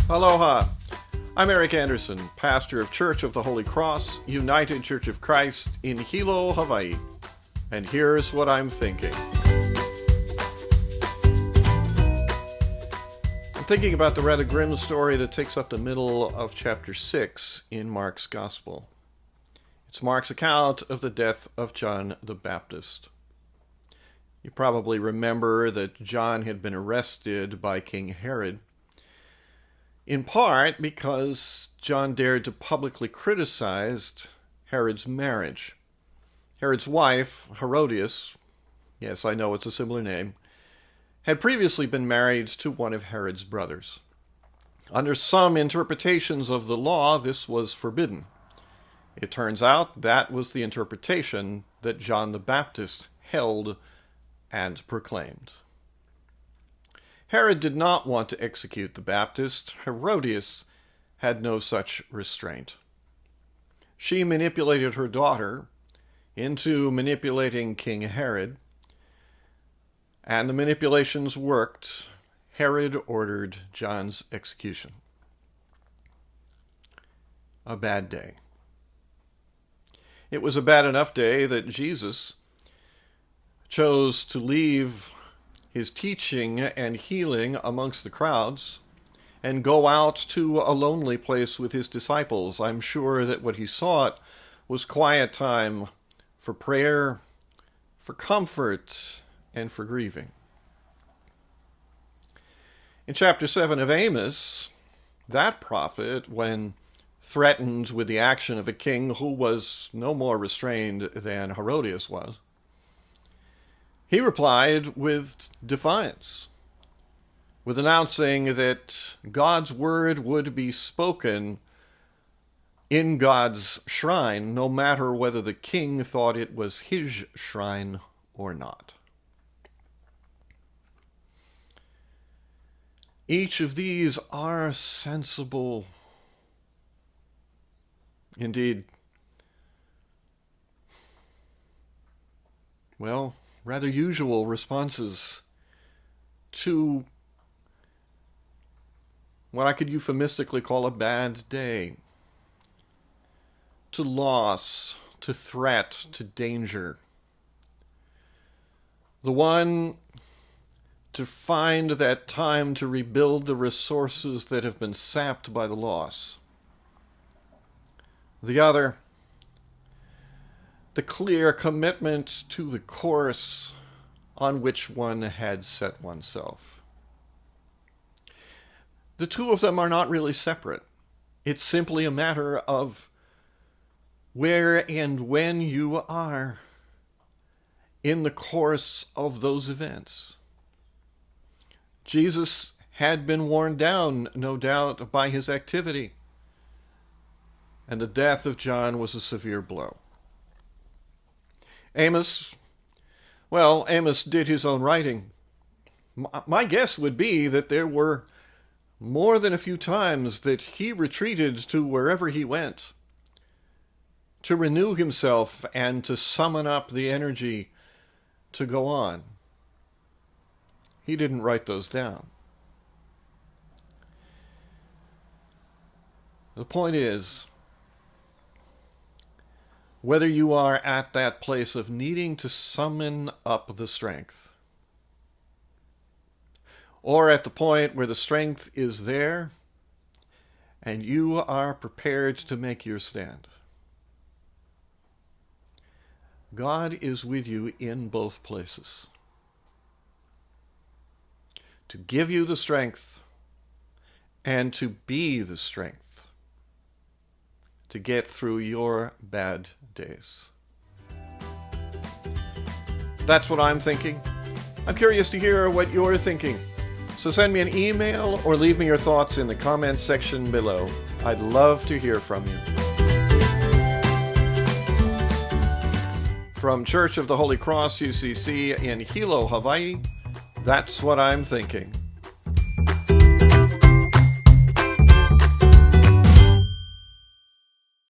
Aloha. I'm Eric Anderson, pastor of Church of the Holy Cross, United Church of Christ in Hilo, Hawaii. And here's what I'm thinking. I'm thinking about the rather grim story that takes up the middle of chapter 6 in Mark's Gospel. It's Mark's account of the death of John the Baptist. You probably remember that John had been arrested by King Herod, in part because John dared to publicly criticize Herod's marriage. Herod's wife, Herodias, yes, I know it's a similar name, had previously been married to one of Herod's brothers. Under some interpretations of the law, this was forbidden. It turns out that was the interpretation that John the Baptist held and proclaimed. Herod did not want to execute the Baptist. Herodias had no such restraint. She manipulated her daughter into manipulating King Herod, and the manipulations worked. Herod ordered John's execution. A bad day. It was a bad enough day that Jesus chose to leave his teaching and healing amongst the crowds and go out to a lonely place with his disciples. I'm sure that what he sought was quiet time for prayer, for comfort, and for grieving. In chapter 7 of Amos, that prophet, when threatened with the action of a king who was no more restrained than Herodias was, he replied with defiance, with announcing that God's word would be spoken in God's shrine, no matter whether the king thought it was his shrine or not. Each of these are sensible, indeed, rather usual responses to what I could euphemistically call a bad day, to loss, to threat, to danger. The one to find that time to rebuild the resources that have been sapped by the loss. The other, the clear commitment to the course on which one had set oneself. The two of them are not really separate. It's simply a matter of where and when you are in the course of those events. Jesus had been worn down, no doubt, by his activity, and the death of John was a severe blow. Amos did his own writing. My guess would be that there were more than a few times that he retreated to wherever he went to renew himself and to summon up the energy to go on. He didn't write those down. The point is, whether you are at that place of needing to summon up the strength, or at the point where the strength is there and you are prepared to make your stand, God is with you in both places to give you the strength and to be the strength to get through your bad days. That's what I'm thinking. I'm curious to hear what you're thinking. So send me an email or leave me your thoughts in the comments section below. I'd love to hear from you. From Church of the Holy Cross, UCC in Hilo, Hawaii, that's what I'm thinking.